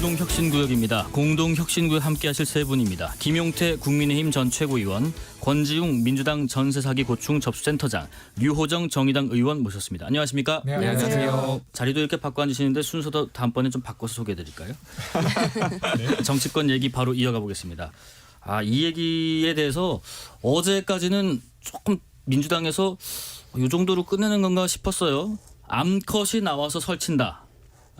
공동혁신구역입니다. 공동혁신구역 함께하실 세 분입니다. 김용태 국민의힘 전 최고위원, 권지웅 민주당 전세사기 고충 접수센터장, 류호정 정의당 의원 모셨습니다. 안녕하십니까? 네, 안녕하세요. 자리도 이렇게 바꿔 앉으시는데 순서도 다음번에 좀 바꿔서 소개해드릴까요? 네. 정치권 얘기 바로 이어가 보겠습니다. 이 얘기에 대해서 어제까지는 조금 민주당에서 이 정도로 끝내는 건가 싶었어요. 암컷이 나와서 설친다.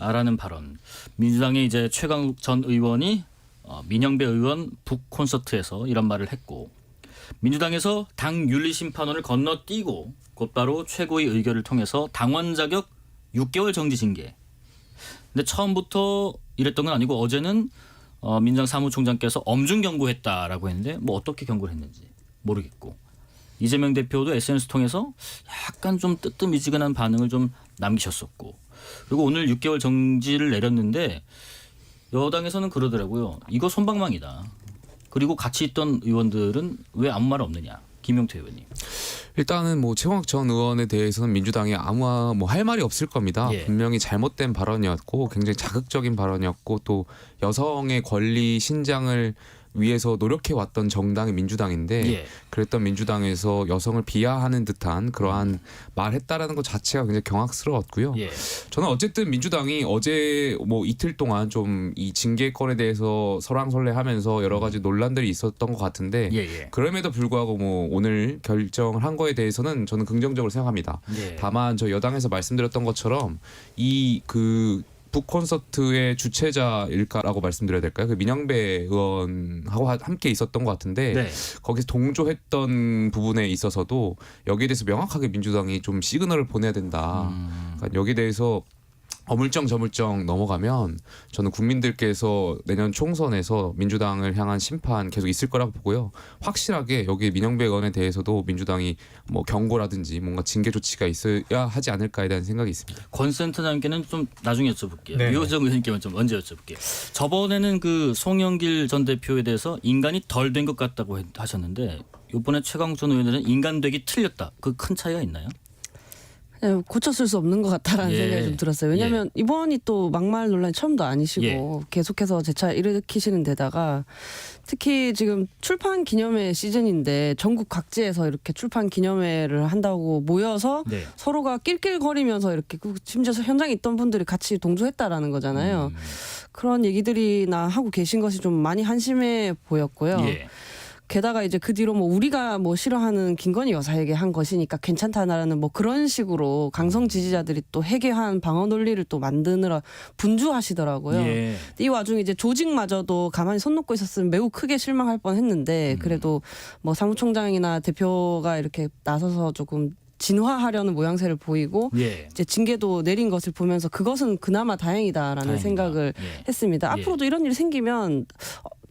라는 발언. 민주당의 이제 최강욱 전 의원이 민영배 의원 북 콘서트에서 이런 말을 했고, 민주당에서 당 윤리심판원을 건너뛰고 곧바로 최고위 의결을 통해서 당원 자격 6개월 정지 징계. 근데 처음부터 이랬던 건 아니고 어제는 민주당 사무총장께서 엄중 경고했다라고 했는데 뭐 어떻게 경고를 했는지 모르겠고, 이재명 대표도 SNS 통해서 약간 좀 뜨뜻미지근한 반응을 좀 남기셨었고, 그리고 오늘 6개월 정지를 내렸는데 여당에서는 그러더라고요. 이거 솜방망이다. 그리고 같이 있던 의원들은 왜 아무 말 없느냐. 김용태 의원님. 일단은 뭐 최강욱 전 의원에 대해서는 민주당이 아무 뭐 할 말이 없을 겁니다. 예. 분명히 잘못된 발언이었고 굉장히 자극적인 발언이었고 또 여성의 권리 신장을 위해서 노력해 왔던 정당이 민주당인데 예. 그랬던 민주당에서 여성을 비하하는 듯한 그러한 말했다라는 것 자체가 굉장히 경악스러웠고요. 예. 저는 어쨌든 민주당이 어제 뭐 이틀 동안 좀 이 징계권에 대해서 설왕설래하면서 여러 가지 논란들이 있었던 것 같은데 예. 그럼에도 불구하고 뭐 오늘 결정을 한 거에 대해서는 저는 긍정적으로 생각합니다. 예. 다만 저 여당에서 말씀드렸던 것처럼 이 북 콘서트의 주최자일까라고 말씀드려야 될까요? 그 민영배 의원하고 함께 있었던 것 같은데 네. 거기서 동조했던 부분에 있어서도 여기에 대해서 명확하게 민주당이 좀 시그널을 보내야 된다. 그러니까 여기에 대해서 어물쩡저물쩡 넘어가면 저는 국민들께서 내년 총선에서 민주당을 향한 심판 계속 있을 거라고 보고요. 확실하게 여기 민영배 의원에 대해서도 민주당이 뭐 경고라든지 뭔가 징계 조치가 있어야 하지 않을까에 대한 생각이 있습니다. 권 센터장님께는 좀 나중에 여쭤볼게요. 네. 류호정 의원님께만 좀 언제 여쭤볼게요. 저번에는 그 송영길 전 대표에 대해서 인간이 덜 된 것 같다고 하셨는데 이번에 최강욱 전 의원은 인간되기 틀렸다. 그 큰 차이가 있나요? 고쳤을 수 없는 것 같다라는 예. 생각이 좀 들었어요. 왜냐하면 이번이 또 막말 논란이 처음도 아니시고 계속해서 재차 일으키시는 데다가 특히 지금 출판 기념회 시즌인데 전국 각지에서 이렇게 출판 기념회를 한다고 모여서 네. 서로가 낄낄거리면서 이렇게 심지어 현장에 있던 분들이 같이 동조했다라는 거잖아요. 그런 얘기들이나 하고 계신 것이 좀 많이 한심해 보였고요. 예. 게다가 이제 그 뒤로 뭐 우리가 뭐 싫어하는 김건희 여사에게 한 것이니까 괜찮다라는 뭐 그런 식으로 강성 지지자들이 또 해괴한 방어 논리를 또 만드느라 분주하시더라고요. 예. 이 와중에 이제 조직마저도 가만히 손 놓고 있었으면 매우 크게 실망할 뻔했는데 그래도 뭐 사무총장이나 대표가 이렇게 나서서 조금 진화하려는 모양새를 보이고 예. 이제 징계도 내린 것을 보면서 그것은 그나마 다행이다라는 다행이다. 생각을 예. 했습니다. 예. 앞으로도 이런 일이 생기면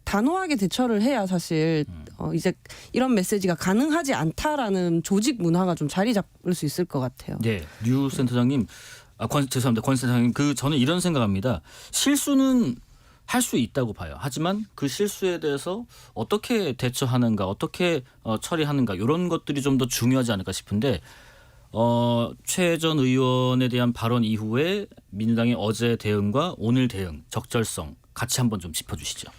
단호하게 대처를 해야 사실 이제 이런 메시지가 가능하지 않다라는 조직 문화가 좀 자리 잡을 수 있을 것 같아요. 네, 류 센터장님, 죄송합니다, 권 센터장님, 저는 이런 생각합니다. 실수는 할 수 있다고 봐요. 하지만 그 실수에 대해서 어떻게 대처하는가, 어떻게 처리하는가 이런 것들이 좀 더 중요하지 않을까 싶은데 최 전 의원에 대한 발언 이후에 민주당의 어제 대응과 오늘 대응, 적절성 같이 한번 좀 짚어주시죠.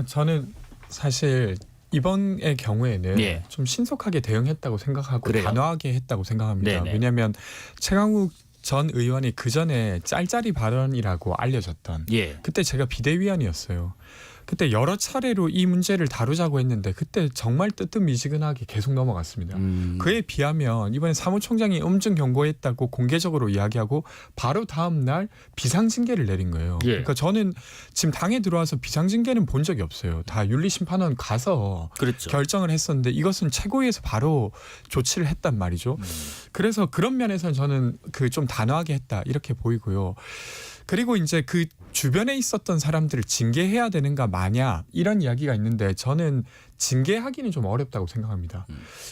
저는 사실 이번의 경우에는 예. 좀 신속하게 대응했다고 생각하고 그래요? 단호하게 했다고 생각합니다. 네네. 왜냐하면 최강욱 전 의원이 그 전에 짤짤이 발언이라고 알려졌던 예. 그때 제가 비대위원이었어요. 그때 여러 차례로 이 문제를 다루자고 했는데 그때 정말 뜨뜻미지근하게 계속 넘어갔습니다. 그에 비하면 이번에 사무총장이 엄중 경고했다고 공개적으로 이야기하고 바로 다음 날 비상징계를 내린 거예요. 예. 그러니까 저는 지금 당에 들어와서 비상징계는 본 적이 없어요. 다 윤리심판원 가서 그랬죠. 결정을 했었는데 이것은 최고위에서 바로 조치를 했단 말이죠. 그래서 그런 면에서는 저는 좀 단호하게 했다 이렇게 보이고요. 그리고 이제 그 주변에 있었던 사람들을 징계해야 되는가 마냐 이런 이야기가 있는데 저는 징계하기는 좀 어렵다고 생각합니다.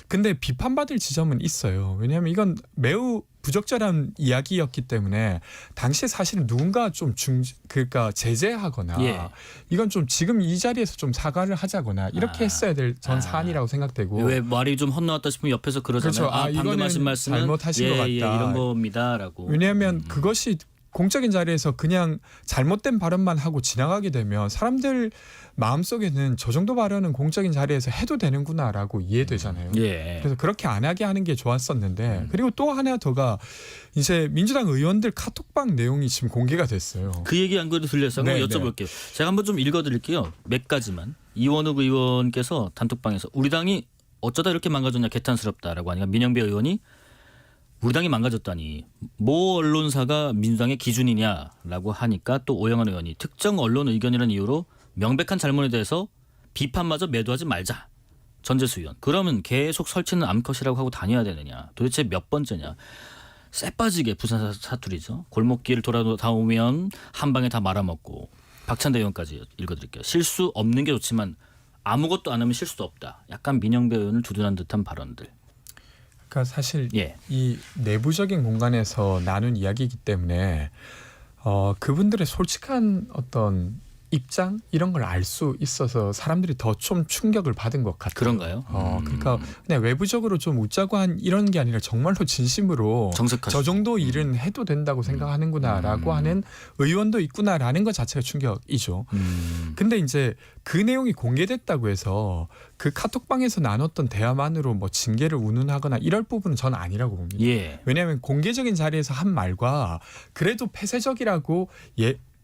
근데 비판받을 지점은 있어요. 왜냐하면 이건 매우 부적절한 이야기였기 때문에 당시에 사실은 누군가 좀 그러니까 제재하거나 예. 이건 좀 지금 이 자리에서 좀 사과를 하자거나 이렇게 했어야 될 전 사안이라고 생각되고 왜 말이 좀 헛나왔다 싶으면 옆에서 그러잖아요. 그렇죠. 방금 이거는 하신 말씀은 잘못하신 것 같다. 이런 겁니다라고. 왜냐하면 그것이 공적인 자리에서 그냥 잘못된 발언만 하고 지나가게 되면 사람들 마음속에는 저 정도 발언은 공적인 자리에서 해도 되는구나라고 이해되잖아요. 예. 그래서 그렇게 안 하게 하는 게 좋았었는데 그리고 또 하나 더가 이제 민주당 의원들 카톡방 내용이 지금 공개가 됐어요. 그 얘기 안 그래도 들려서 한번 네, 여쭤볼게요. 제가 한번 좀 읽어드릴게요. 몇 가지만. 이원욱 의원께서 단톡방에서 우리 당이 어쩌다 이렇게 망가졌냐 개탄스럽다라고 하니까 민영배 의원이 우리 당이 망가졌다니 모 언론사가 민주당의 기준이냐라고 하니까 또 오영환 의원이 특정 언론 의견이라는 이유로 명백한 잘못에 대해서 비판마저 매도하지 말자. 전재수 의원. 그러면 계속 설치는 암컷이라고 하고 다녀야 되느냐. 도대체 몇 번째냐. 쎄 빠지게 부산 사투리죠. 골목길을 돌아오면 한 방에 다 말아먹고. 박찬대 의원까지 읽어드릴게요. 실수 없는 게 좋지만 아무것도 안 하면 실수도 없다. 약간 민영배 의원을 두둔한 듯한 발언들. 그러니까 사실 예. 이 내부적인 공간에서 나눈 이야기이기 때문에 그분들의 솔직한 어떤 입장 이런 걸 알 수 있어서 사람들이 더 좀 충격을 받은 것 같아요. 그런가요? 그러니까 그냥 외부적으로 좀 웃자고 한 이런 게 아니라 정말로 진심으로 정색하시고. 저 정도 일은 해도 된다고 생각하는구나라고 하는 의원도 있구나라는 것 자체가 충격이죠. 근데 이제 그 내용이 공개됐다고 해서 그 카톡방에서 나눴던 대화만으로 뭐 징계를 운운하거나 이럴 부분은 저는 아니라고 봅니다. 예. 왜냐하면 공개적인 자리에서 한 말과 그래도 폐쇄적이라고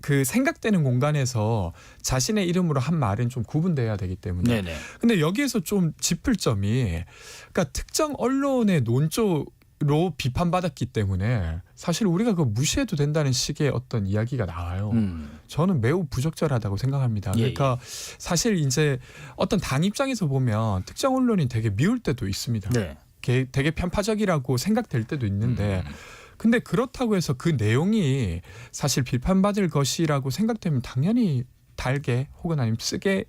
그 생각되는 공간에서 자신의 이름으로 한 말은 좀 구분돼야 되기 때문에. 네네. 근데 여기에서 좀 짚을 점이 그러니까 특정 언론의 논조로 비판받았기 때문에 사실 우리가 그거 무시해도 된다는 식의 어떤 이야기가 나와요. 저는 매우 부적절하다고 생각합니다. 예, 그러니까 사실 이제 어떤 당 입장에서 보면 특정 언론이 되게 미울 때도 있습니다. 네. 되게 편파적이라고 생각될 때도 있는데 근데 그렇다고 해서 그 내용이 사실 비판받을 것이라고 생각되면 당연히 달게 혹은 아니면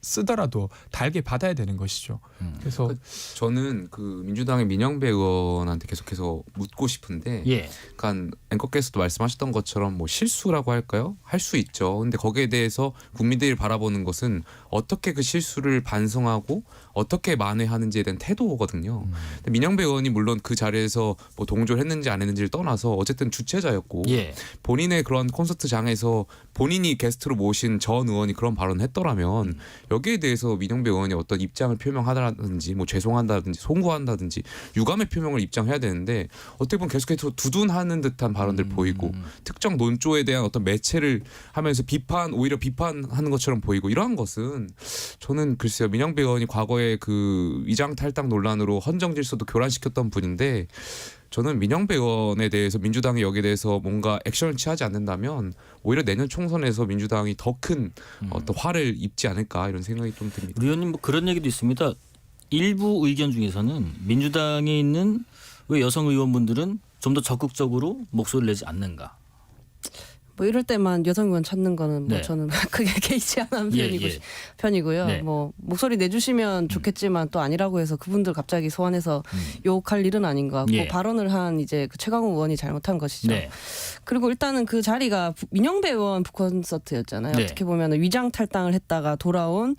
쓰더라도 달게 받아야 되는 것이죠. 그래서 저는 그 민주당의 민영배 의원한테 계속해서 묻고 싶은데, 예. 그러니까 앵커께서도 말씀하셨던 것처럼 뭐 실수라고 할까요? 할 수 있죠. 근데 거기에 대해서 국민들이 바라보는 것은 어떻게 그 실수를 반성하고 어떻게 만회하는지에 대한 태도거든요. 근데 민영배 의원이 물론 그 자리에서 뭐 동조를 했는지 안 했는지를 떠나서 어쨌든 주최자였고 예. 본인의 그런 콘서트장에서 본인이 게스트로 모신 전 의원이 그런 발언을 했더라면 여기에 대해서 민영배 의원이 어떤 입장을 표명하다든지 뭐 죄송한다든지 송구한다든지 유감의 표명을 입장해야 되는데 어떻게 보면 계속해서 두둔하는 듯한 발언들 보이고 특정 논조에 대한 어떤 매체를 하면서 오히려 비판하는 것처럼 보이고 이러한 것은 저는 글쎄요 민영배 의원이 과거에 그 위장 탈당 논란으로 헌정 질서도 교란시켰던 분인데 저는 민영배 의원에 대해서 민주당이 여기에 대해서 뭔가 액션을 취하지 않는다면 오히려 내년 총선에서 민주당이 더 큰 어떤 화를 입지 않을까 이런 생각이 좀 듭니다. 우리 의원님 뭐 그런 얘기도 있습니다. 일부 의견 중에서는 민주당에 있는 왜 여성 의원분들은 좀 더 적극적으로 목소리를 내지 않는가. 뭐 이럴 때만 여성 의원 찾는 거는 뭐 네. 저는 크게 개의치 않은 예, 예. 편이고요. 네. 뭐 목소리 내주시면 좋겠지만 또 아니라고 해서 그분들 갑자기 소환해서 욕할 일은 아닌 것 같고 예. 발언을 한 이제 그 최강욱 의원이 잘못한 것이죠. 네. 그리고 일단은 그 자리가 민영배 의원 북콘서트였잖아요. 네. 어떻게 보면 위장 탈당을 했다가 돌아온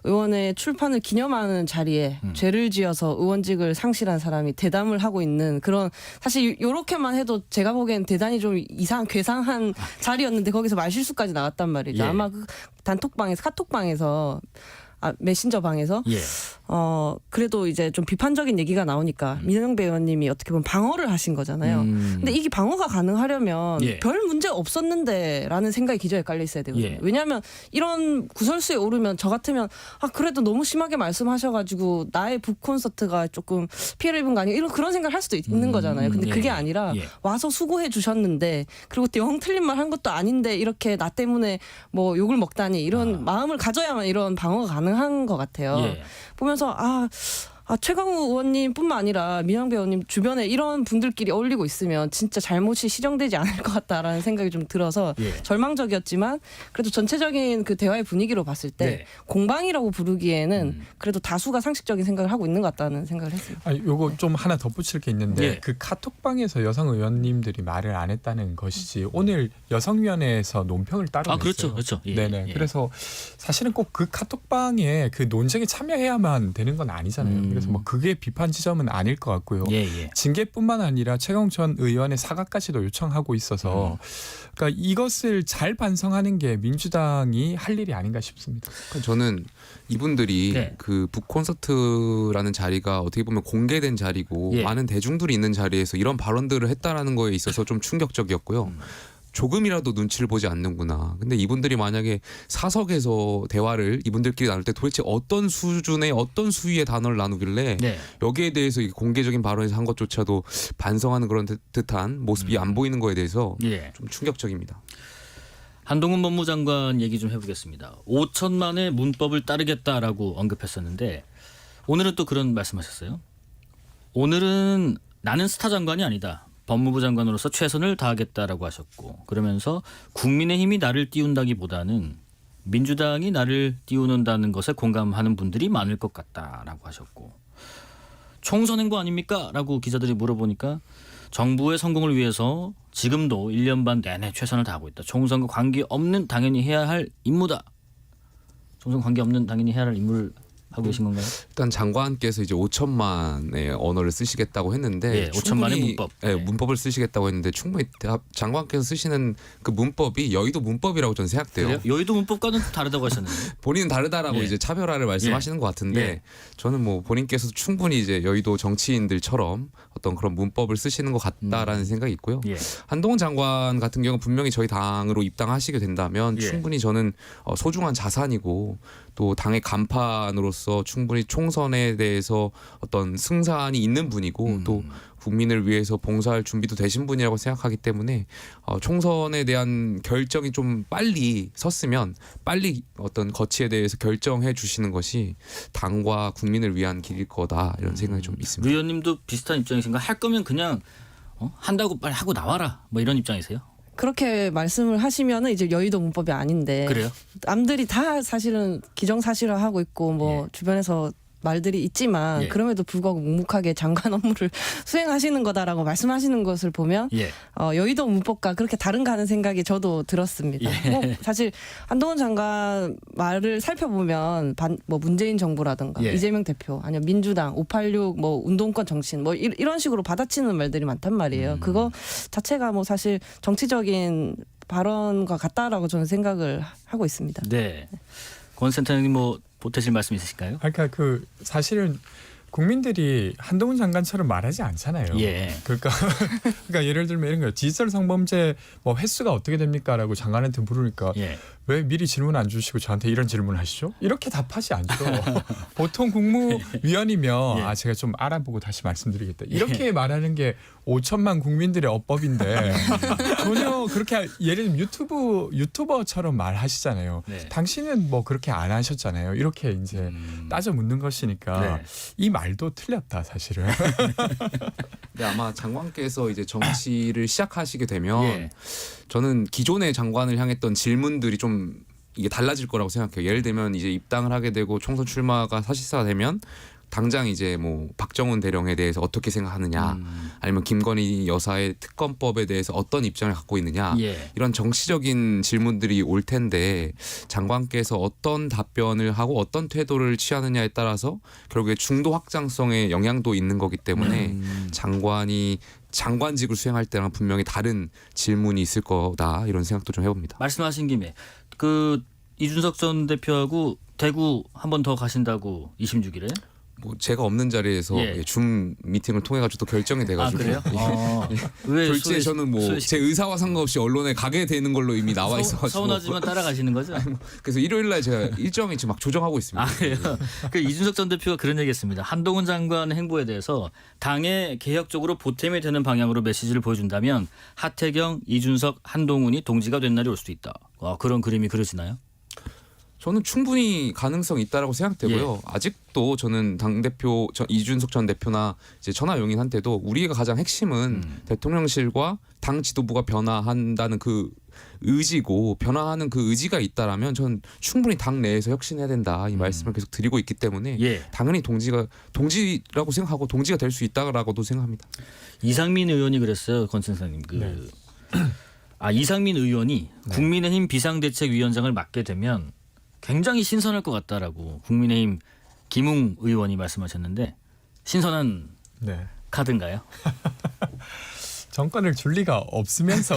의원의 출판을 기념하는 자리에 죄를 지어서 의원직을 상실한 사람이 대담을 하고 있는 그런 사실 요렇게만 해도 제가 보기엔 대단히 좀 괴상한 자리였는데 거기서 말실수까지 나왔단 말이죠. 예. 아마 그 단톡방에서 카톡방에서 메신저 방에서 예. 그래도 이제 좀 비판적인 얘기가 나오니까 민영배 의원님이 어떻게 보면 방어를 하신 거잖아요. 근데 이게 방어가 가능하려면 예. 별 문제 없었는데라는 생각이 기저에 깔려 있어야 되거든요. 예. 왜냐하면 이런 구설수에 오르면 저 같으면 그래도 너무 심하게 말씀하셔가지고 나의 북 콘서트가 조금 피해를 입은 거 아니에요? 이런 그런 생각을 할 수도 있는 거잖아요. 근데 예. 그게 아니라 예. 와서 수고해 주셨는데 그리고 또 영 틀린 말 한 것도 아닌데 이렇게 나 때문에 뭐 욕을 먹다니 이런 마음을 가져야만 이런 방어가 가능한 것 같아요. 예. 보면서 최강욱 의원님뿐만 아니라 민영배 의원님 주변에 이런 분들끼리 어울리고 있으면 진짜 잘못이 시정되지 않을 것 같다라는 생각이 좀 들어서 예. 절망적이었지만 그래도 전체적인 그 대화의 분위기로 봤을 때 네. 공방이라고 부르기에는 그래도 다수가 상식적인 생각을 하고 있는 것 같다는 생각을 했습니다. 요거 좀 하나 덧붙일 게 있는데 예. 그 카톡방에서 여성 의원님들이 말을 안 했다는 것이지 오늘 여성위원회에서 논평을 따로 냈어요. 그렇죠. 그렇죠. 예. 네네. 예. 그래서 사실은 꼭 그 카톡방에 그 논쟁에 참여해야만 되는 건 아니잖아요. 그래서 뭐 그게 비판 지점은 아닐 것 같고요. 예, 예. 징계뿐만 아니라 최강욱 전 의원의 사과까지도 요청하고 있어서 그러니까 이것을 잘 반성하는 게 민주당이 할 일이 아닌가 싶습니다. 저는 이분들이 네. 그 북콘서트라는 자리가 어떻게 보면 공개된 자리고 예. 많은 대중들이 있는 자리에서 이런 발언들을 했다라는 거에 있어서 좀 충격적이었고요. 조금이라도 눈치를 보지 않는구나. 근데 이분들이 만약에 사석에서 대화를 이분들끼리 나눌 때 도대체 어떤 수준의 어떤 수위의 단어를 나누길래 네. 여기에 대해서 이 공개적인 발언에서 한 것조차도 반성하는 그런 듯한 모습이 안 보이는 거에 대해서 예. 좀 충격적입니다. 한동훈 법무장관 얘기 좀 해보겠습니다. 5천만의 문법을 따르겠다라고 언급했었는데 오늘은 또 그런 말씀하셨어요. 오늘은 나는 스타 장관이 아니다. 법무부 장관으로서 최선을 다하겠다라고 하셨고 그러면서 국민의힘이 나를 띄운다기보다는 민주당이 나를 띄우는다는 것에 공감하는 분들이 많을 것 같다라고 하셨고 총선 행보 아닙니까? 라고 기자들이 물어보니까 정부의 성공을 위해서 지금도 1년 반 내내 최선을 다하고 있다. 총선과 관계없는 당연히 해야 할 임무다. 총선 관계없는 당연히 해야 할 임무를 하고 계신 건가요? 일단 장관께서 이제 5천만의 언어를 쓰시겠다고 했는데 예, 5천만의 문법. 예, 네. 문법을 쓰시겠다고 했는데 충분히 장관께서 쓰시는 그 문법이 여의도 문법이라고 저는 생각돼요. 그래요? 여의도 문법과는 다르다고 하셨는데. 본인은 다르다라고 예. 이제 차별화를 말씀하시는 것 같은데 예. 저는 뭐 본인께서도 충분히 이제 여의도 정치인들처럼 어떤 그런 문법을 쓰시는 것 같다라는 생각이 있고요. 예. 한동훈 장관 같은 경우 분명히 저희 당으로 입당하시게 된다면 예. 충분히 저는 소중한 자산이고 또 당의 간판으로서 충분히 총선에 대해서 어떤 승산이 있는 분이고 또 국민을 위해서 봉사할 준비도 되신 분이라고 생각하기 때문에 총선에 대한 결정이 좀 빨리 섰으면 빨리 어떤 거치에 대해서 결정해 주시는 것이 당과 국민을 위한 길일 거다 이런 생각이 좀 있습니다. 류 의원님도 비슷한 입장이신가? 할 거면 그냥 한다고 빨리 하고 나와라. 뭐 이런 입장이세요? 그렇게 말씀을 하시면은 이제 여의도 문법이 아닌데 그래요? 남들이 다 사실은 기정사실화하고 있고 뭐 주변에서 말들이 있지만 예. 그럼에도 불구하고 묵묵하게 장관 업무를 수행하시는 거다라고 말씀하시는 것을 보면 예. 여의도 문법과 그렇게 다른가 하는 생각이 저도 들었습니다. 예. 뭐 사실 한동훈 장관 말을 살펴보면 뭐 문재인 정부라든가 예. 이재명 대표 아니면 민주당 586 뭐 운동권 정치인 뭐 이런 식으로 받아치는 말들이 많단 말이에요. 그거 자체가 뭐 사실 정치적인 발언과 같다라고 저는 생각을 하고 있습니다. 네. 권 센터장님 뭐 보태실 말씀 있으실까요? 그러니까 그 사실은 국민들이 한동훈 장관처럼 말하지 않잖아요. 예. 그러니까 예를 들면 이런 거예요. 디지털 성범죄 뭐 횟수가 어떻게 됩니까라고 장관한테 물으니까 예. 왜 미리 질문 안 주시고 저한테 이런 질문을 하시죠? 이렇게 답하지 않죠. 보통 국무위원이면 예. 제가 좀 알아보고 다시 말씀드리겠다. 이렇게 말하는 게 5천만 국민들의 어법인데 전혀 그렇게 예를 들면 유튜버처럼 말하시잖아요. 네. 당신은 뭐 그렇게 안 하셨잖아요. 이렇게 이제 따져 묻는 것이니까 네. 이 말도 틀렸다 사실은. 네, 아마 장관께서 이제 정치를 시작하시게 되면 예. 저는 기존의 장관을 향했던 질문들이 좀 이게 달라질 거라고 생각해요. 예를 들면 이제 입당을 하게 되고 총선 출마가 사실화되면 당장 이제 뭐 박정훈 대령에 대해서 어떻게 생각하느냐, 아니면 김건희 여사의 특검법에 대해서 어떤 입장을 갖고 있느냐, 예. 이런 정치적인 질문들이 올 텐데 장관께서 어떤 답변을 하고 어떤 태도를 취하느냐에 따라서 결국에 중도 확장성에 영향도 있는 거기 때문에 장관이 장관직을 수행할 때랑 분명히 다른 질문이 있을 거다 이런 생각도 좀 해봅니다. 말씀하신 김에 그 이준석 전 대표하고 대구 한 번 더 가신다고 26일에? 뭐 제가 없는 자리에서 예. 줌 미팅을 통해 가지고 또 결정이 돼가지고 그래요? 왜 결제 저는 뭐 제 의사와 상관없이 언론에 가게 되는 걸로 이미 나와 있어가지고 서운하지만 따라가시는 거죠? 그래서 일요일날 제가 일정이 지금 막 조정하고 있습니다. 아, 그래요? 그 이준석 전 대표가 그런 얘기했습니다. 한동훈 장관 행보에 대해서 당의 개혁적으로 보탬이 되는 방향으로 메시지를 보여준다면 하태경, 이준석, 한동훈이 동지가 된 날이 올 수도 있다. 그런 그림이 그려지나요? 저는 충분히 가능성이 있다라고 생각되고요. 아직도 저는 당대표 이준석 전 대표나 이제 전화 용인한테도 우리가 가장 핵심은 대통령실과 당 지도부가 변화한다는 그 의지고 변화하는 그 의지가 있다라면 전 충분히 당 내에서 혁신해야 된다 이 말씀을 계속 드리고 있기 때문에 예. 당연히 동지라고 생각하고 동지가 될 수 있다라고도 생각합니다. 이상민 의원이 그랬어요, 권 선생님. 이상민 의원이 국민의힘 비상대책위원장을 맡게 되면 굉장히 신선할 것 같다라고 국민의힘 김웅 의원이 말씀하셨는데 신선한 네. 카드인가요? 정권을 줄 리가 없으면서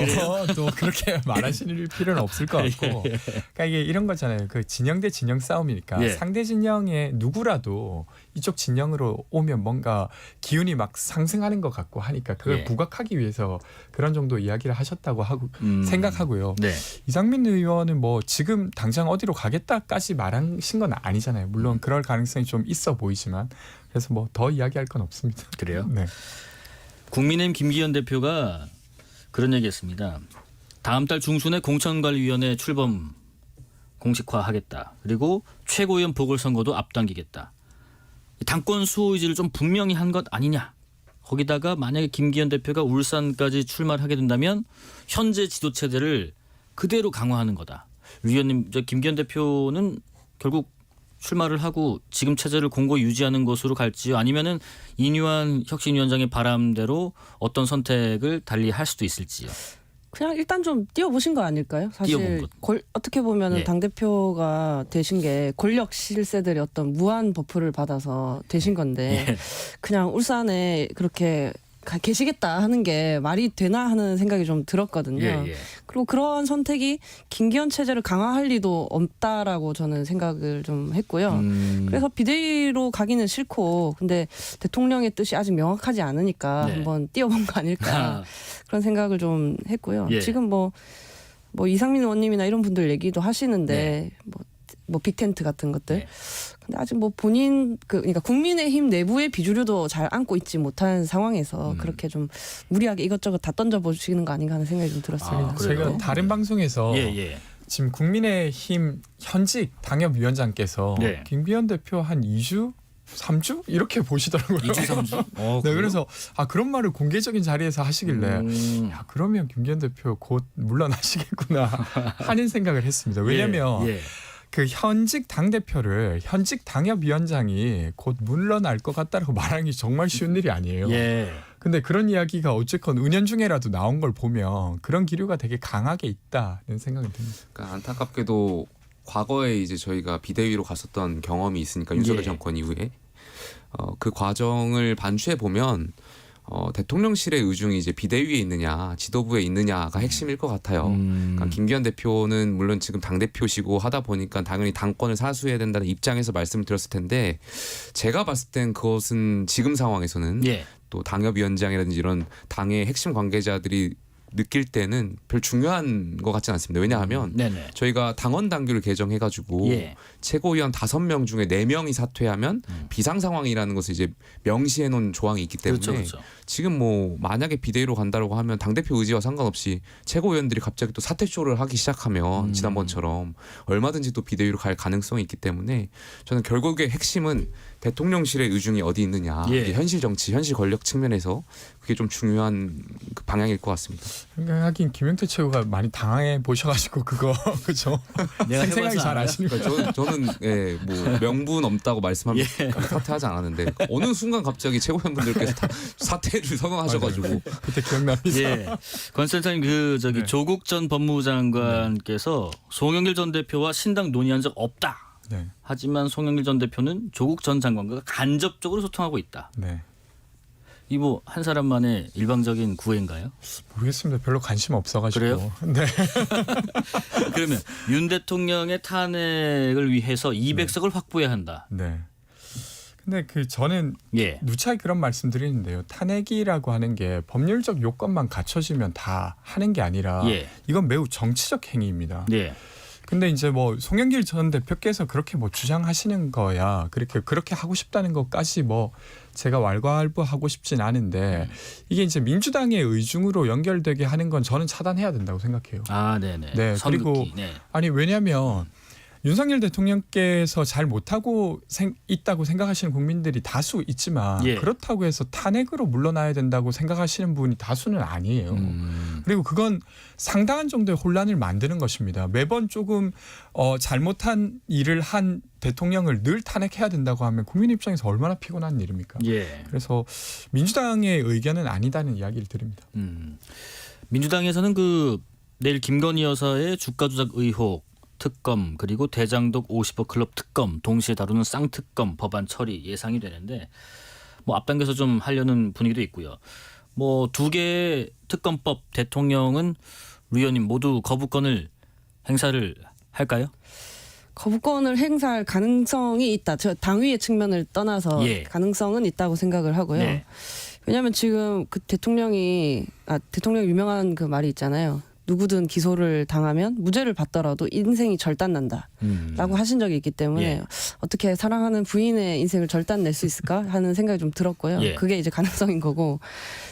또 그렇게 말하실 필요는 없을 것 같고, 그러니까 이게 이런 거잖아요. 그 진영 대 진영 싸움이니까 예. 상대 진영의 누구라도 이쪽 진영으로 오면 뭔가 기운이 막 상승하는 것 같고 하니까 그걸 예. 부각하기 위해서 그런 정도 이야기를 하셨다고 하고 생각하고요. 네. 이상민 의원은 뭐 지금 당장 어디로 가겠다까지 말하신 건 아니잖아요. 물론 그럴 가능성이 좀 있어 보이지만, 그래서 뭐 더 이야기할 건 없습니다. 그래요? 네. 국민의힘 김기현 대표가 그런 얘기했습니다. 다음 달 중순에 공천관리위원회 출범 공식화하겠다. 그리고 최고위원 보궐선거도 앞당기겠다. 당권 수호 의지를 좀 분명히 한 것 아니냐. 거기다가 만약에 김기현 대표가 울산까지 출마를 하게 된다면 현재 지도체제를 그대로 강화하는 거다. 위원님, 저 김기현 대표는 결국 출마를 하고 지금 체제를 공고히 유지하는 것으로 갈지요? 아니면은 이뉴한 혁신위원장의 바람대로 어떤 선택을 달리 할 수도 있을지요? 그냥 일단 좀 뛰어보신 거 아닐까요? 뛰어본 사실 것. 어떻게 보면은 예. 당 대표가 되신 게 권력 실세들의 어떤 무한 버프를 받아서 되신 건데 예. 그냥 울산에 그렇게 계시겠다 하는 게 말이 되나 하는 생각이 좀 들었거든요. 예. 그리고 그런 선택이 김기현 체제를 강화할 리도 없다라고 저는 생각을 좀 했고요. 그래서 비대위로 가기는 싫고, 근데 대통령의 뜻이 아직 명확하지 않으니까 네. 한번 뛰어본 거 아닐까 그런 생각을 좀 했고요. 예. 지금 뭐 이상민 의원님이나 이런 분들 얘기도 하시는데 뭐 빅텐트 같은 것들. 네. 근데 아직 뭐 본인 그러니까 국민의힘 내부의 비주류도 잘 안고 있지 못한 상황에서 그렇게 좀 무리하게 이것저것 다 던져 보시는 거 아닌가 하는 생각이 좀 들었습니다. 아, 그래요? 제가 다른 방송에서 예. 지금 국민의힘 현직 당협위원장께서 네. 김기현 대표 한 2주? 3주? 이렇게 보시더라고요. 2주 3주? 네, 그래서 그런 말을 공개적인 자리에서 하시길래 야, 그러면 김기현 대표 곧 물러나시겠구나 하는 생각을 했습니다. 왜냐하면 예. 그 현직 당대표를 현직 당협위원장이 곧 물러날 것 같다라고 말하는 게 정말 쉬운 일이 아니에요. 예. 근데 그런 이야기가 어쨌건 은연중에라도 나온 걸 보면 그런 기류가 되게 강하게 있다는 생각이 듭니다. 그러니까 안타깝게도 과거에 이제 저희가 비대위로 갔었던 경험이 있으니까 윤석열 예. 정권 이후에 그 과정을 반추해 보면 대통령실의 의중이 이제 비대위에 있느냐 지도부에 있느냐가 핵심일 것 같아요. 그러니까 김기현 대표는 물론 지금 당 대표시고 하다 보니까 당연히 당권을 사수해야 된다는 입장에서 말씀을 드렸을 텐데 제가 봤을 땐 그것은 지금 상황에서는 예. 또 당협위원장이라든지 이런 당의 핵심 관계자들이 느낄 때는 별 중요한 것 같지는 않습니다. 왜냐하면 네네. 저희가 당원 당규를 개정해가지고 예. 최고위원 5명 중에 4명이 사퇴하면 비상 상황이라는 것을 이제 명시해 놓은 조항이 있기 때문에 그렇죠. 지금 뭐 만약에 비대위로 간다고 하면 당대표 의지와 상관없이 최고위원들이 갑자기 또 사퇴쇼를 하기 시작하면 지난번처럼 얼마든지 또 비대위로 갈 가능성이 있기 때문에 저는 결국의 핵심은 대통령실의 의중이 어디 있느냐 예. 이게 현실 정치, 현실 권력 측면에서 그게 좀 중요한 그 방향일 것 같습니다. 하긴 김영태 최고가 많이 당해 보셔가지고 그거 그죠? 내가 생생하게 해봐서 잘 알아요? 아시는 거죠. 그러니까 저는 예, 뭐 명분 없다고 말씀하면 예. 사퇴하지 않았는데 어느 순간 갑자기 최고위원분들께서 다 사퇴를 선언하셔가지고 그때 기억납니다. 예. 권센터님 네. 조국 전 법무부 장관께서 송영길 전 대표와 신당 논의한 적 없다. 네, 하지만 송영길 전 대표는 조국 전 장관과 간접적으로 소통하고 있다. 네. 이 뭐 한 사람만의 일방적인 구애인가요? 모르겠습니다. 별로 관심 없어가지고. 그래요? 네. 그러면 윤 대통령의 탄핵을 위해서 200석을 확보해야 한다. 네. 근데 저는 예. 누차게 그런 말씀드리는데요. 탄핵이라고 하는 게 법률적 요건만 갖춰지면 다 하는 게 아니라 예. 이건 매우 정치적 행위입니다. 네. 근데 이제 뭐 송영길 전 대표께서 그렇게 뭐 주장하시는 거야 그렇게 하고 싶다는 것까지 뭐 제가 왈가왈부하고 싶진 않은데 이게 이제 민주당의 의중으로 연결되게 하는 건 저는 차단해야 된다고 생각해요. 아, 네네. 네, 그리고 선긋기. 네. 아니 왜냐하면 윤석열 대통령께서 잘 못하고 있다고 생각하시는 국민들이 다수 있지만 예. 그렇다고 해서 탄핵으로 물러나야 된다고 생각하시는 분이 다수는 아니에요. 그리고 그건 상당한 정도의 혼란을 만드는 것입니다. 매번 조금 잘못한 일을 한 대통령을 늘 탄핵해야 된다고 하면 국민 입장에서 얼마나 피곤한 일입니까? 예. 그래서 민주당의 의견은 아니다는 이야기를 드립니다. 민주당에서는 내일 김건희 여사의 주가 조작 의혹 특검 그리고 대장동 50억 클럽 특검 동시에 다루는 쌍특검 법안 처리 예상이 되는데 뭐 앞당겨서 좀 하려는 분위기도 있고요. 뭐 두 개의 특검법 대통령은 류 의원님 모두 거부권을 행사를 할까요? 거부권을 행사할 가능성이 있다. 저 당위의 측면을 떠나서 예. 가능성은 있다고 생각을 하고요. 네. 왜냐하면 지금 그 대통령 유명한 그 말이 있잖아요. 누구든 기소를 당하면 무죄를 받더라도 인생이 절단난다라고 하신 적이 있기 때문에 예. 어떻게 사랑하는 부인의 인생을 절단낼 수 있을까 하는 생각이 좀 들었고요. 예. 그게 이제 가능성인 거고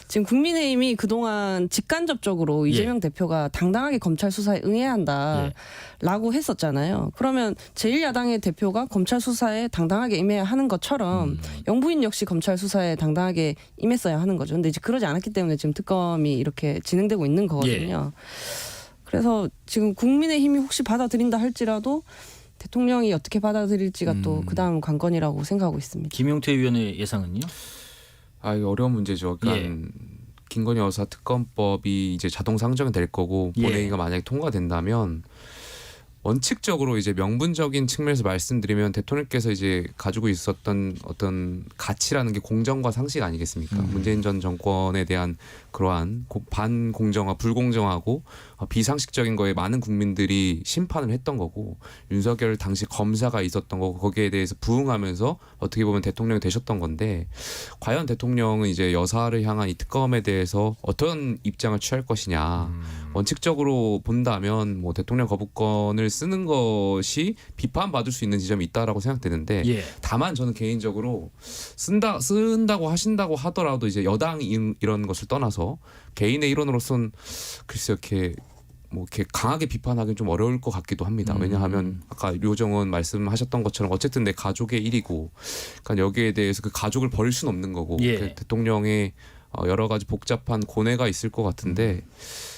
지금 국민의힘이 그동안 직간접적으로 이재명 대표가 당당하게 검찰 수사에 응해야 한다라고 했었잖아요. 그러면 제1야당의 대표가 검찰 수사에 당당하게 임해야 하는 것처럼 영부인 역시 검찰 수사에 당당하게 임했어야 하는 거죠. 근데 이제 그러지 않았기 때문에 지금 특검이 이렇게 진행되고 있는 거거든요. 그래서 지금 국민의힘이 혹시 받아들인다 할지라도 대통령이 어떻게 받아들일지가 또 그다음 관건이라고 생각하고 있습니다. 김용태 의원의 예상은요? 이거 어려운 문제죠. 그러니까 김건희 여사 특검법이 이제 자동 상정이 될 거고 예. 본회의가 만약에 통과된다면 원칙적으로 이제 명분적인 측면에서 말씀드리면 대통령께서 이제 가지고 있었던 어떤 가치라는 게 공정과 상식 아니겠습니까? 문재인 전 정권에 대한 그러한 반공정화, 불공정하고 비상식적인 거에 많은 국민들이 심판을 했던 거고 윤석열 당시 검사가 있었던 거고 거기에 대해서 부응하면서 어떻게 보면 대통령이 되셨던 건데 과연 대통령은 이제 여사를 향한 이 특검에 대해서 어떤 입장을 취할 것이냐 원칙적으로 본다면 뭐 대통령 거부권을 쓰는 것이 비판받을 수 있는 지점이 있다라고 생각되는데 예. 다만 저는 개인적으로 쓴다고 하신다고 하더라도 이제 여당이 이런 것을 떠나서 개인의 일원으로서는 글쎄 이렇게 강하게 비판하기는 좀 어려울 것 같기도 합니다. 왜냐하면 아까 류정원 말씀하셨던 것처럼 어쨌든 내 가족의 일이고, 그러니까 여기에 대해서 그 가족을 버릴 수는 없는 거고 예. 그 대통령의 여러 가지 복잡한 고뇌가 있을 것 같은데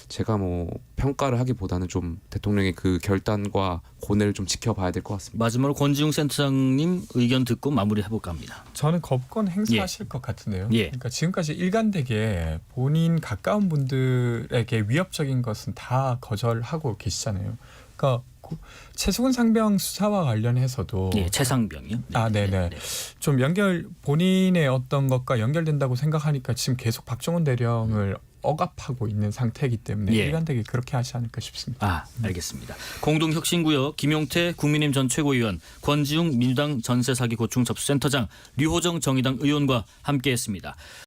제가 뭐 평가를 하기보다는 좀 대통령의 그 결단과 고뇌를 좀 지켜봐야 될 것 같습니다. 마지막으로 권지웅 센터장님 의견 듣고 마무리해볼까 합니다. 저는 거부권 행사하실 것 같은데요. 예. 그러니까 지금까지 일관되게 본인 가까운 분들에게 위협적인 것은 다 거절하고 계시잖아요. 그러니까 최수근 상병 수사와 관련해서도 예, 최상병이요. 네네. 좀 본인의 어떤 것과 연결된다고 생각하니까 지금 계속 박정훈 대령을 억압하고 있는 상태이기 때문에 예. 일관되게 그렇게 하지 않을까 싶습니다. 알겠습니다. 공동혁신구역 김용태 국민의힘 전 최고위원, 권지웅 민주당 전세사기 고충 접수센터장, 류호정 정의당 의원과 함께했습니다.